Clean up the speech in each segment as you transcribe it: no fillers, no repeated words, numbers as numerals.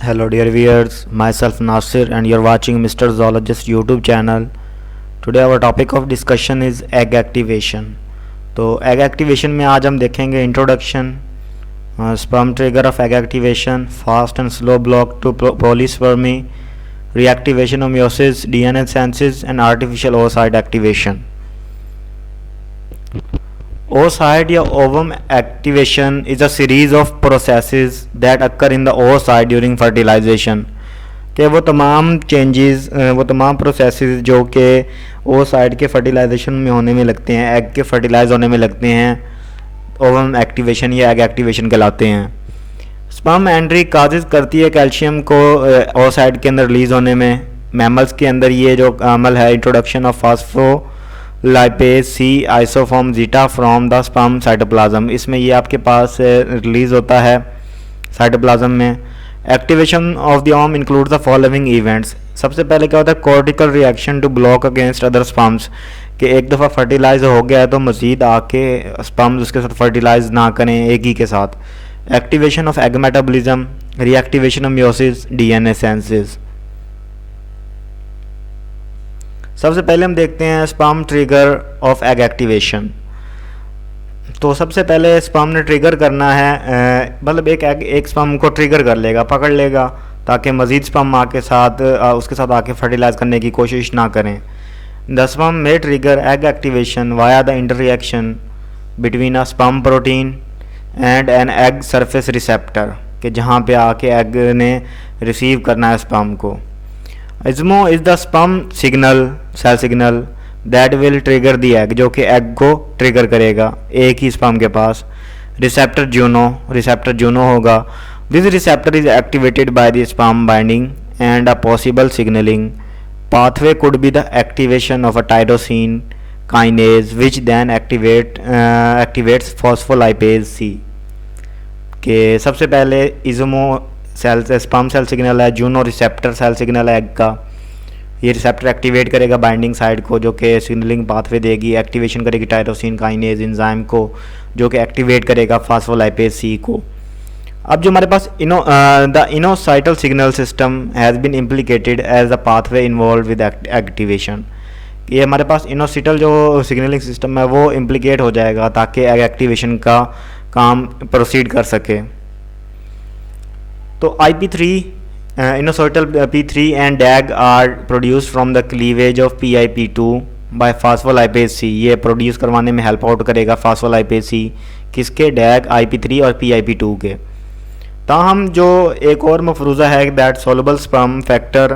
Hello dear viewers, myself Nasir and you're watching Mr. Zoologist YouTube channel. Today our topic of discussion is egg activation. तो egg activation में आज हम देखेंगे introduction, sperm trigger of egg activation, fast and slow block to polyspermy, reactivation of meiosis, DNA synthesis and artificial oocyte activation. Oocyte या ovum activation is a series of processes that occur in the oocyte during fertilization. कि वो तमाम changes, वो तमाम processes जो कि oocyte के fertilisation में होने में लगते हैं, एग के फर्टिलाइज होने में लगते हैं, ओवम एक्टिवेशन या एग एक्टिवेशन कहलाते हैं. स्पर्म एंट्री काजेज करती है कैल्शियम को oocyte के अंदर रिलीज होने में. मैमल्स के अंदर ये जो अमल है, introduction of phospholipase C isoform zeta from the sperm cytoplasm, इसमें ये आपके पास रिलीज होता है साइटोप्लाज्म में. Activation of the ovum include the following events. सबसे पहले क्या होता है, cortical reaction to block against other sperms, कि एक दफ़ा फर्टिलाइज हो गया है तो मज़ीद आके स्पर्म्स उसके साथ फर्टिलाइज ना करें एक ही के साथ. Activation of egg metabolism, reactivation of meiosis, DNA synthesis. सबसे पहले हम देखते हैं sperm trigger of egg activation. तो सबसे पहले स्पर्म ने ट्रिगर करना है, मतलब एक स्पर्म को ट्रिगर कर लेगा, पकड़ लेगा, ताकि मज़ीद स्पर्म आके साथ उसके साथ आके फर्टिलाइज करने की कोशिश ना करें. The sperm may trigger egg activation via the interaction between a sperm protein and an egg surface receptor, कि जहाँ पे आके एग ने रिसीव करना है स्पर्म को. Izumo is the sperm signal, cell signal that will trigger the egg, जो कि एग को ट्रिगर करेगा एक ही स्पर्म के पास. रिसेप्टर जूनो होगा. This receptor is activated by the sperm binding and a possible signalling pathway could be the activation of a tyrosine kinase which then activates phospholipase C. के सबसे पहले इज़ोमो cell sperm cell signal है, Juno receptor cell signal है egg का. ये receptor activate करेगा binding side को, जो कि सिग्नलिंग पाथवे देगी. एक्टिवेशन करेगी टायरोसिन काइनेज एंजाइम को, जो कि एक्टिवेट करेगा फास्फोलाइपेज सी को. अब जो हमारे पास the inositol signal system has been implicated as a pathway involve with activation. ये हमारे पास इनोसाइटल जो सिग्नलिंग सिस्टम है वो इम्प्लीकेट हो जाएगा ताकि एग एक्टिवेशन का काम प्रोसीड कर सके. तो IP3 inositol P3 and DAG are produce from the cleavage of PIP2 by phospholipase C. ये प्रोड्यूस करवाने में हेल्प आउट करेगा फास्फोलाइपेज सी, किसके, डैग IP3 और PIP2 के. ताहम जो एक और मफरूज़ा है that soluble sperm factor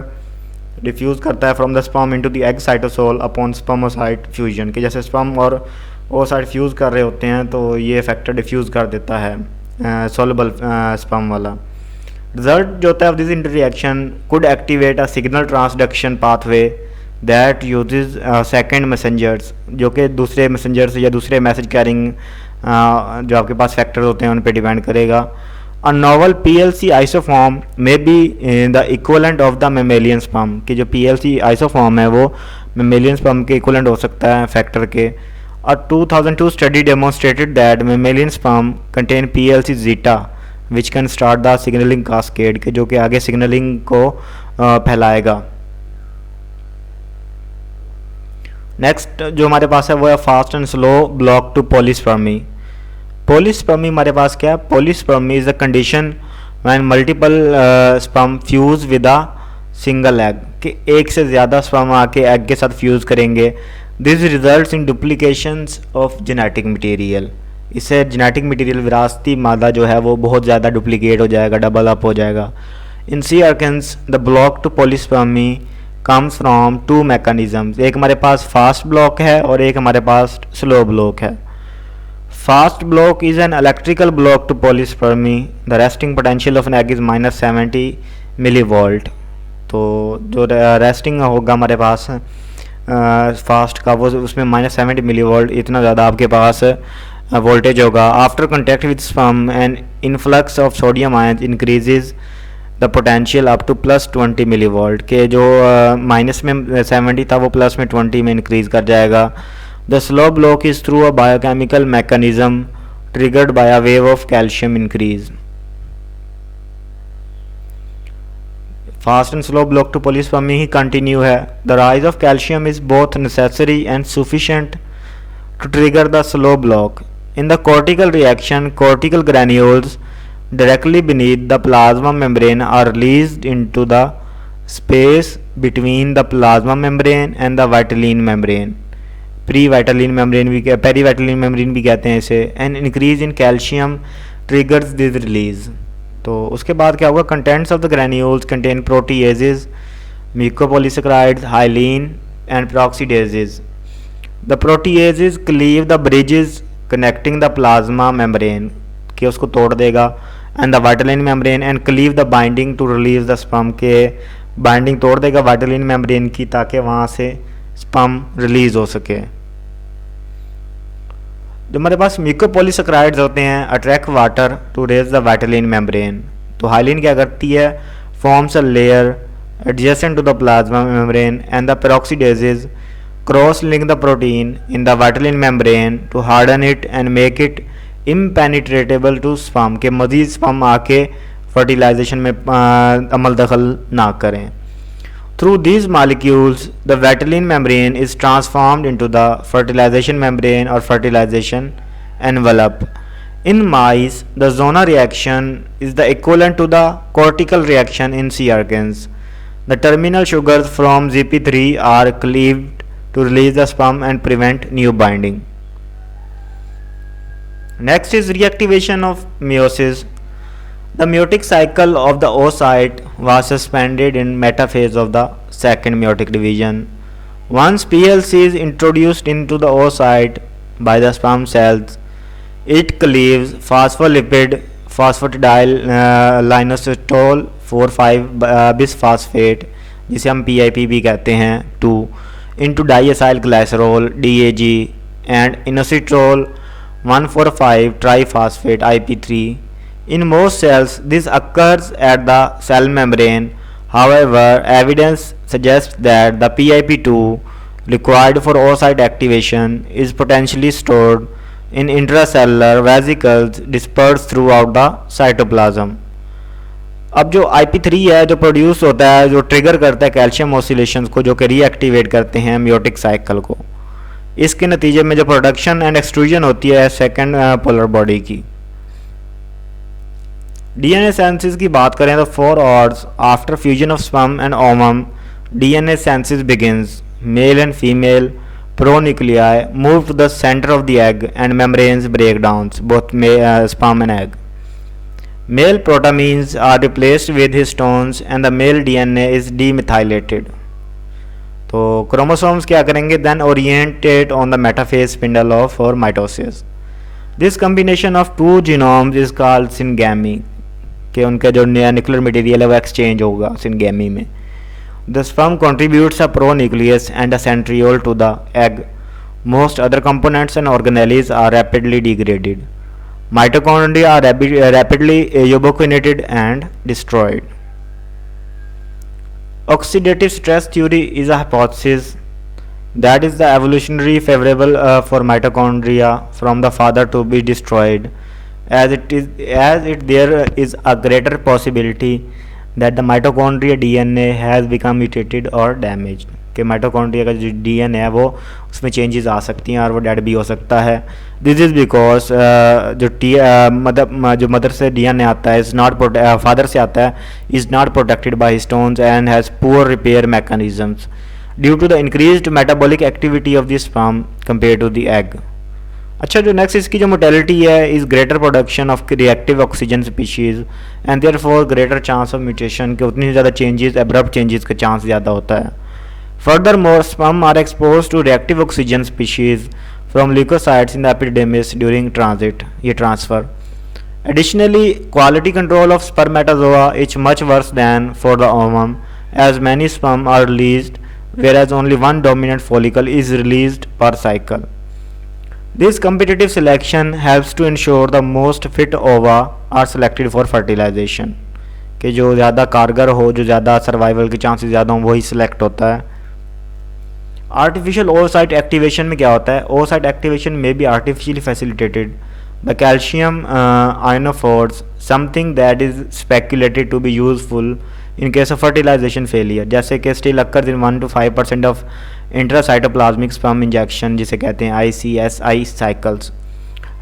diffuse करता है from the sperm into the egg cytosol upon spermocyte fusion, कि जैसे स्पर्म और ओसाइट फ्यूज़ कर रहे होते हैं तो ये फैक्टर डिफ्यूज़ कर देता है सोलबल स्पर्म वाला. रिजल्ट जो होता है of this interaction could activate a signal transduction pathway that uses second messengers, जो कि दूसरे मैसेंजर्स या दूसरे मैसेज कैरिंग जो आपके पास फैक्टर होते हैं उन पर डिपेंड करेगा. A novel PLC isoform may be the equivalent of the mammalian sperm, कि जो PLC isoform है वो mammalian sperm के equivalent हो सकता है फैक्टर के. A 2002 study demonstrated that mammalian sperm contain PLC zeta which can start the signaling cascade, के जो कि आगे signaling को फैलाएगा. नेक्स्ट जो हमारे पास है वो है fast and slow block to polyspermy. Polyspermy हमारे पास क्या है, polyspermy is a condition when multiple sperm fuse with a single egg, कि एक से ज़्यादा स्पर्म आके एग के साथ फ्यूज़ करेंगे. This results in duplications of genetic material. इससे जेनेटिक मटेरियल विरासती मादा जो है वो बहुत ज़्यादा डुप्लीकेट हो जाएगा, डबल अप हो जाएगा. In sea urchins the block to polyspermy comes from two mechanisms. एक हमारे पास फास्ट ब्लॉक है और एक हमारे पास स्लो ब्लॉक है. Fast block is an electrical block to polyspermy. The resting potential of an egg is -70 millivolt. तो जो रेस्टिंग होगा हमारे पास फास्ट का वो उसमें -70 मिलीवोल्ट, इतना ज़्यादा आपके पास वोल्टेज होगा. After contact with sperm and influx of sodium ion increases the potential up to +20 millivolt, के जो माइनस में 70 था वो प्लस में 20 में इंक्रीज कर जाएगा. The slow block is through a biochemical mechanism triggered by a wave of calcium increase. Fast and slow block to polyspermy ही कंटिन्यू है। The rise of calcium is both necessary and sufficient to trigger the slow block. In the cortical reaction, cortical granules directly beneath the plasma membrane are released into the space between the plasma membrane and the vitelline membrane. Pre-vitelline membrane भी पेरीवाइटलिन membrane भी कहते हैं इसे। And increase in calcium triggers this release. तो उसके बाद क्या होगा, contents of the granules contain proteases, mucopolysaccharides, hyaline and peroxidases. The proteases cleave the bridges connecting the plasma membrane के उसको तोड़ देगा and the vitelline membrane and cleave the binding to release the sperm के binding तोड़ देगा vitelline membrane की ताकि वहाँ से sperm release हो सके। जो हमारे पास म्यूकोपॉलीसेकेराइड्स होते हैं attract water to raise the vitelline membrane। तो हाइलिन क्या करती है, forms a layer adjacent to the plasma membrane and the peroxidases cross-link the protein in the vitelline membrane to harden it and make it impenetrable to sperm के मज़ीद sperm आके fertilization में अमल दखल ना करें। Through these molecules, the vitelline membrane is transformed into the fertilization membrane or fertilization envelope. In mice, the zona reaction is the equivalent to the cortical reaction in sea urchins. The terminal sugars from GP3 are cleaved to release the sperm and prevent new binding. Next is reactivation of meiosis. The meiotic cycle of the oocyte was suspended in metaphase of the second meiotic division. Once PLC is introduced into the oocyte by the sperm cells, it cleaves phospholipid phosphatidyl inositol 4,5 bisphosphate जिसे हम PIP भी कहते हैं 2 into diacyl glycerol DAG and inositol 1,4,5 triphosphate IP3. In most cells, this occurs at the cell membrane. However, evidence suggests that the PIP2 required for oocyte activation is potentially stored in intracellular vesicles dispersed throughout the cytoplasm. अब जो IP3 है जो produce होता है, जो trigger करता है calcium oscillations को, जो कि रीएक्टिवेट करते हैं म्यूटिक साइकिल को, इसके नतीजे में जो प्रोडक्शन एंड एक्सट्रूजन होती है सेकेंड पोलर बॉडी की। डीएनए सेंसिस की बात करें तो 4 hours after fusion of sperm and ovum DNA synthesis begins. Male and female pronuclei move to the centre of the egg and membranes break down both sperm and egg. Male protamines are replaced with histones and the male DNA is demethylated. तो chromosomes क्या करेंगे, then orientate on the metaphase spindle of for mitosis. This combination of two genomes is called syngamy कि उनका जो nuclear material है वो exchange होगा syngamy में. The sperm contributes a pronucleus and a centriole to the egg. Most other components and organelles are rapidly degraded. Mitochondria are rapidly ubiquinated and destroyed. Oxidative stress theory is a hypothesis that is the evolutionary favorable for mitochondria from the father to be destroyed, as there is a greater possibility that the mitochondria DNA has become mutated or damaged. कि mitochondria का जो DNA है वो उसमें changes आ सकती हैं और वो डेड भी हो सकता है। दिस इज़ बिकॉज जो मदर से डीएनए आता है इज़ नॉट फादर से आता है is not protected by histones and has poor repair mechanisms due to the increased metabolic activity of the sperm compare to the egg. अच्छा, जो next इसकी जो मोटेलिटी है is greater production of reactive oxygen species and therefore greater chance of mutation के उतनी ज़्यादा changes abrupt changes का chance ज़्यादा होता है। Furthermore, sperm are exposed to reactive oxygen species from leukocytes in the epidermis during transit ये transfer. Additionally, quality control of spermatozoa is much worse than for the ovum, as many sperm are released, whereas only one dominant follicle is released per cycle. This competitive selection helps to ensure the most fit ova are selected for fertilization. कि जो ज़्यादा कारगर हो, जो ज़्यादा survival के chances ज़्यादा हों, वही सिलेक्ट होता है। आर्टिफिशियल ओवसाइट एक्टिवेशन में क्या होता है, ओवसाइट एक्टिवेशन में भी artificially facilitated The calcium ionophores, something that is speculated to be useful in case of fertilization failure, जैसे कि still occurs in 1 to 5% of intracytoplasmic sperm injection, जिसे कहते हैं ICSI cycles.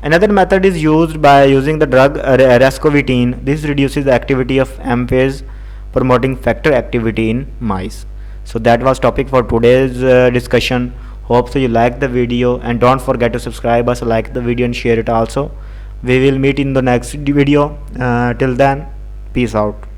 Another method is used by using the drug rascovitine. This reduces the activity of M phase, promoting factor activity in mice. So that was topic for today's discussion. Hope so you like the video, and don't forget to subscribe us, like the video and share it also. We will meet in the next video. Till then, peace out.